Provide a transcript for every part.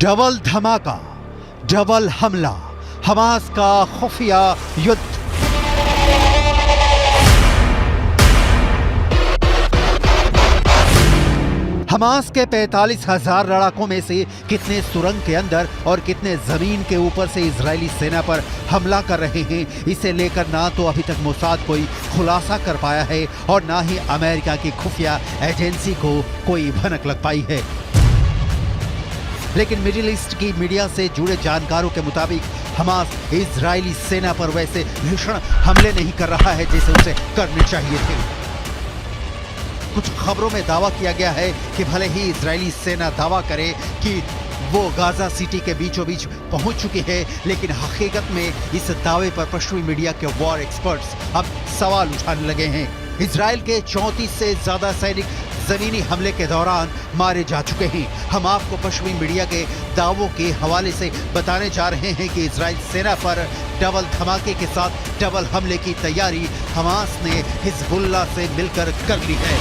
Double धमाका, double हमला, Hamas का खुफिया युद्ध। हमास के 45,000 लड़ाकों में से कितने सुरंग के अंदर और कितने जमीन के ऊपर से इजरायली सेना पर हमला कर रहे हैं, इसे लेकर ना तो अभी तक मोसाद कोई खुलासा कर पाया है और ना ही अमेरिका की खुफिया एजेंसी को कोई भनक लग पाई है। लेकिन मिडिल ईस्ट की मीडिया से जुड़े जानकारों के मुताबिक हमास इजरायली सेना पर वैसे भीषण हमले नहीं कर रहा है जैसे उसे करने चाहिए थे। कुछ खबरों में दावा किया गया है कि भले ही इजरायली सेना दावा करे कि वो गाजा सिटी के बीचों बीच पहुंच चुकी है, लेकिन हकीकत में इस दावे पर पश्चिमी मीडिया के वॉर एक्सपर्ट्स अब सवाल उठाने लगे हैं। इजराइल के 34 से ज्यादा सैनिक जमीनी हमले के दौरान मारे जा चुके हैं। हम आपको पश्चिमी मीडिया के दावों के हवाले से बताने जा रहे हैं कि इजराइल सेना पर डबल धमाके के साथ डबल हमले की तैयारी हमास ने हिजबुल्लाह से मिलकर कर ली है।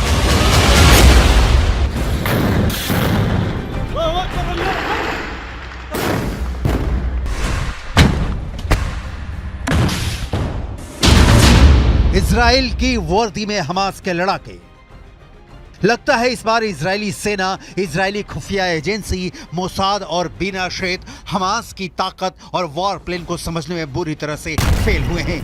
इजराइल की वर्दी में हमास के लड़ाके। लगता है इस बार इजरायली सेना, इजरायली खुफिया एजेंसी मोसाद और बिना शेत हमास की ताकत और वॉर प्लान को समझने में बुरी तरह से फेल हुए हैं।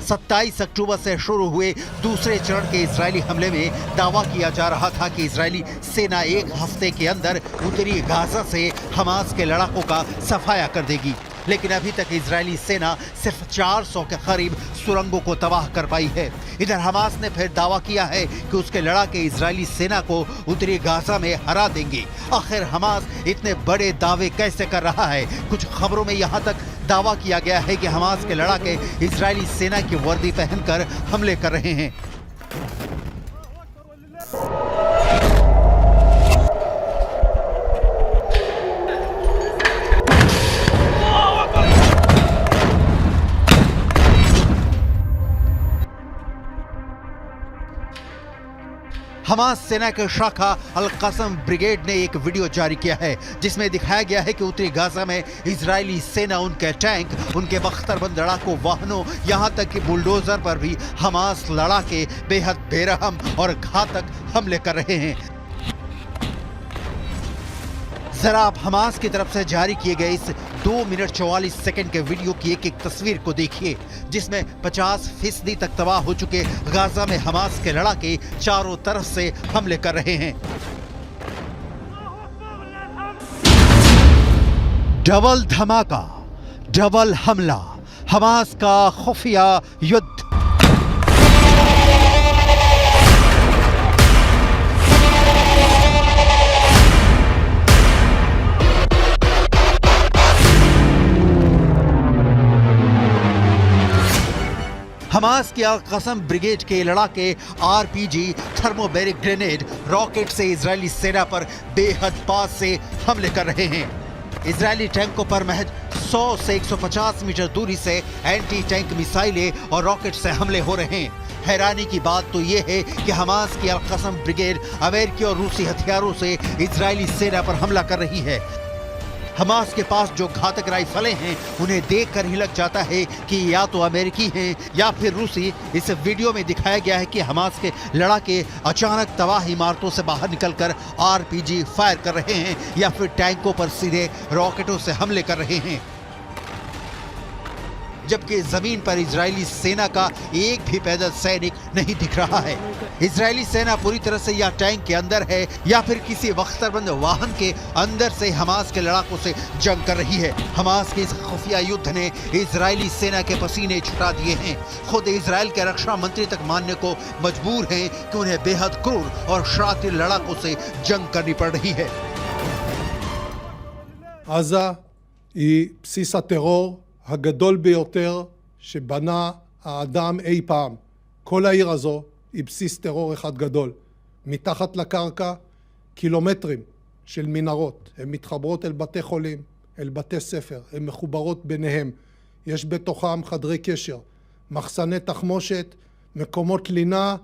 27 अक्टूबर से शुरू हुए दूसरे चरण के इजरायली हमले में दावा किया जा रहा था कि इजरायली सेना एक हफ्ते के अंदर उत्तरी गाजा से हमास के लड़ाकों का सफाया कर देगी, लेकिन अभी तक इजरायली सेना सिर्फ 400 के करीब सुरंगों को तबाह कर पाई है। इधर हमास ने फिर दावा किया है कि उसके लड़ाके इजरायली सेना को उत्तरी गाजा में हरा देंगे। आखिर हमास इतने बड़े दावे कैसे कर रहा है? कुछ खबरों में यहाँ तक दावा किया गया है कि हमास के लड़ाके इजरायली सेना की वर्दी पहनकर हमले कर रहे हैं। हमास सेना के शाखा अल कसम ब्रिगेड ने एक वीडियो जारी किया है जिसमें दिखाया गया है कि उत्तरी गाजा में इजरायली सेना उनके टैंक, उनके बख्तरबंद लड़ाकू वाहनों, यहां तक कि बुलडोजर पर भी हमास लड़ाके बेहद बेरहम और घातक हमले कर रहे हैं। जरा आप हमास की तरफ से जारी किए गए इस 2 मिनट 44 सेकंड के वीडियो की एक एक तस्वीर को देखिए, जिसमें 50% तक तबाह हो चुके गाजा में हमास के लड़ाके चारों तरफ से हमले कर रहे हैं। डबल धमाका, डबल हमला, हमास का खुफिया युद्ध। हमास की अल कसम ब्रिगेड के लड़ाके आरपीजी, थर्मोबैरिक ग्रेनेड, रॉकेट से इजरायली सेना पर बेहद पास से हमले कर रहे हैं। इजरायली टैंकों पर महज 100 से 150 मीटर दूरी से एंटी टैंक मिसाइलें और रॉकेट से हमले हो रहे हैं। हैरानी की बात तो यह है कि हमास की अल कसम ब्रिगेड अमेरिकी और रूसी हथियारों से इजरायली सेना पर हमला कर रही है। हमास के पास जो घातक राइफलें हैं उन्हें देखकर ही लग जाता है कि या तो अमेरिकी हैं या फिर रूसी। इस वीडियो में दिखाया गया है कि हमास के लड़ाके अचानक तबाह इमारतों से बाहर निकलकर आरपीजी फायर कर रहे हैं या फिर टैंकों पर सीधे रॉकेटों से हमले कर रहे हैं। जबकि जमीन पर इजरायली सेना का एक भी पैदल सैनिक नहीं दिख रहा है। इजरायली सेना पूरी तरह से या टैंक के अंदर है या फिर किसी बख्तरबंद वाहन के अंदर से हमास के लड़ाकों से जंग कर रही है। हमास के इस खुफिया युद्ध ने इजरायली सेना के पसीने छुटा दिए हैं। खुद इजराइल के रक्षा मंत्री तक मानने को मजबूर हैं कि उन्हें बेहद क्रूर और शातिर लड़ाकों से जंग करनी पड़ रही है। עזה היא בסיס הטרור הגדול ביותר שבנה האדם אי פעם. כל העיר הזו היא בסיס טרור אחד גדול. מתחת לקרקע קילומטרים של מנהרות. הן מתחברות אל בתי חולים, אל בתי ספר, הן מחוברות ביניהם. יש בתוכם חדרי קשר, מחסני תחמושת, מקומות לינה,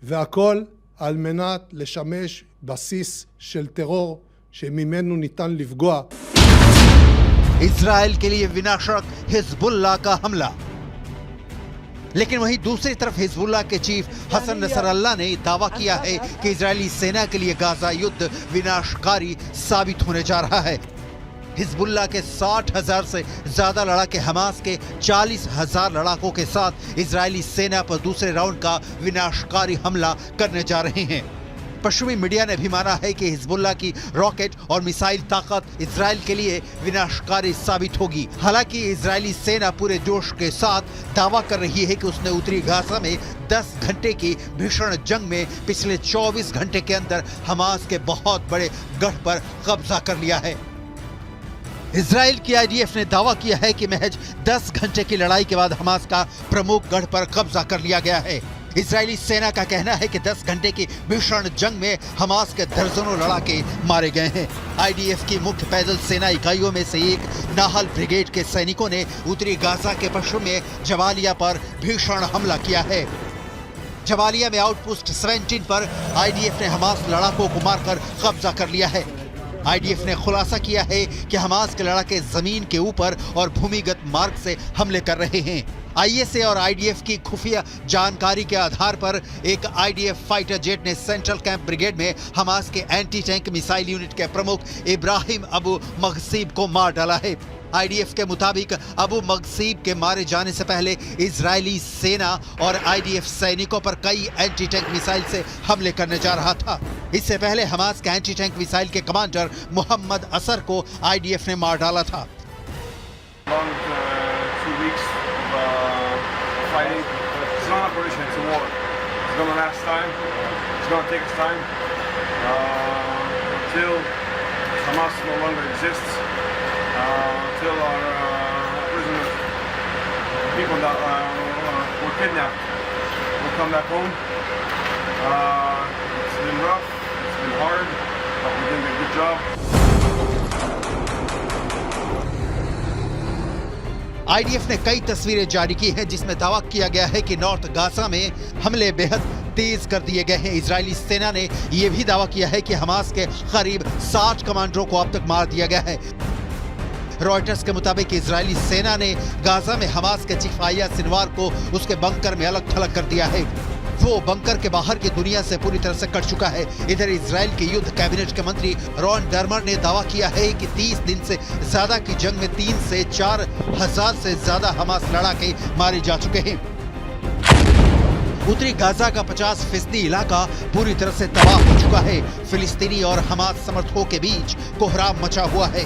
והכל על מנת לשמש בסיס של טרור שממנו ניתן לפגוע. इजराइल के लिए विनाशक हिजबुल्लाह का हमला। लेकिन वहीं दूसरी तरफ हिजबुल्लाह के चीफ हसन नसरल्लाह ने दावा किया है कि इजरायली सेना के लिए गाजा युद्ध विनाशकारी साबित होने जा रहा है। हिजबुल्लाह के 60,000 से ज्यादा लड़ाके हमास के 40,000 लड़ाकों के साथ इजरायली सेना पर दूसरे राउंड का विनाशकारी हमला करने जा रहे हैं। पश्चिमी मीडिया ने भी माना है कि हिजबुल्लाह की रॉकेट और मिसाइल ताकत इजराइल के लिए विनाशकारी साबित होगी। हालांकि इजरायली सेना पूरे जोश के साथ दावा कर रही है कि उसने उत्तरी गाजा में 10 घंटे की भीषण जंग में पिछले 24 घंटे के अंदर हमास के बहुत बड़े गढ़ पर कब्जा कर लिया है। इजराइल की आईडीएफ ने दावा किया है कि महज 10 घंटे की लड़ाई के बाद हमास का प्रमुख गढ़ पर कब्जा कर लिया गया है। इजरायली सेना का कहना है कि 10 घंटे की भीषण जंग में हमास के दर्जनों लड़ाके मारे गए हैं। आईडीएफ की मुख्य पैदल सेना इकाइयों में से एक नाहल ब्रिगेड के सैनिकों ने उत्तरी गाजा के पश्चिम में जबालिया पर भीषण हमला किया है। जबालिया में आउटपोस्ट 17 पर आईडीएफ ने हमास लड़ाकों को मारकर कब्जा कर लिया है। आईडीएफ ने खुलासा किया है कि हमास के लड़ाके जमीन के ऊपर और भूमिगत मार्ग से हमले कर रहे हैं। आईएसए और आईडीएफ की खुफिया जानकारी के आधार पर एक आईडीएफ फाइटर जेट ने सेंट्रल कैंप ब्रिगेड में हमास के एंटी टैंक मिसाइल यूनिट के प्रमुख इब्राहिम अबू मगसीब को मार डाला है। आईडीएफ के मुताबिक अबू मगसीब के मारे जाने से पहले इजरायली सेना और आईडीएफ सैनिकों पर कई एंटी टैंक मिसाइल से हमले करने जा रहा था। इससे पहले हमास के एंटी टैंक मिसाइल के कमांडर मोहम्मद असर को आईडीएफ ने मार डाला था। Till our prisoners, people that were kidnapped, will come back home. It's been rough, it's been hard, but we're doing a good job. IDF ने कई तस्वीरें जारी की हैं जिसमें दावा किया गया है कि नॉर्थ गाजा में हमले बेहद तेज कर दिए गए हैं। इजरायली सेना ने यह भी दावा किया है कि हमास के करीब 60 कमांडरों को अब तक मार दिया गया है। रॉयटर्स के मुताबिक इजरायली सेना ने गाजा में हमास के चीफ याह्या सिनवार को उसके बंकर में अलग थलग कर दिया है। वो बंकर के बाहर की दुनिया से पूरी तरह से कट चुका है। इधर इजराइल के युद्ध कैबिनेट के मंत्री रॉन डर्मर ने दावा किया है कि 30 दिन से ज्यादा की जंग में 3 से 4 हजार से ज्यादा हमास लड़ाके मारे जा चुके हैं। उत्तरी गाजा का 50% इलाका पूरी तरह से तबाह हो चुका है। फिलिस्तीनी और हमास समर्थकों के बीच कोहराम मचा हुआ है।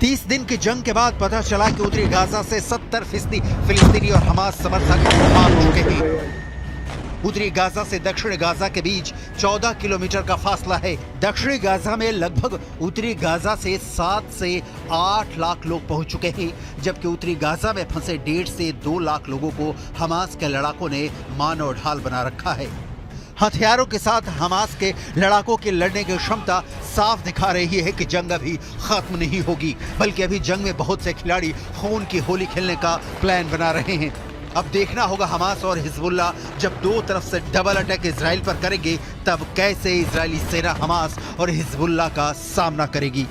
30 दिन की जंग के बाद पता चला कि उत्तरी गाजा से 70% फिलिस्तीनी और हमास समर्थक भाग चुके हैं। उत्तरी गाजा से दक्षिण गाजा के बीच 14 किलोमीटर का फासला है। दक्षिणी गाजा में लगभग उत्तरी गाजा से 7 से 8 लाख लोग पहुंच चुके हैं, जबकि उत्तरी गाजा में फंसे 1.5 से 2 लाख लोगों को हमास के लड़ाकों ने मानव ढाल बना रखा है। हथियारों के साथ हमास के लड़ाकों की लड़ने की क्षमता साफ दिखा रही है कि जंग अभी खत्म नहीं होगी, बल्कि अभी जंग में बहुत से खिलाड़ी खून की होली खेलने का प्लान बना रहे हैं। अब देखना होगा हमास और हिजबुल्लाह जब दो तरफ से डबल अटैक इजराइल पर करेंगे तब कैसे इजरायली सेना हमास और हिजबुल्लाह का सामना करेगी।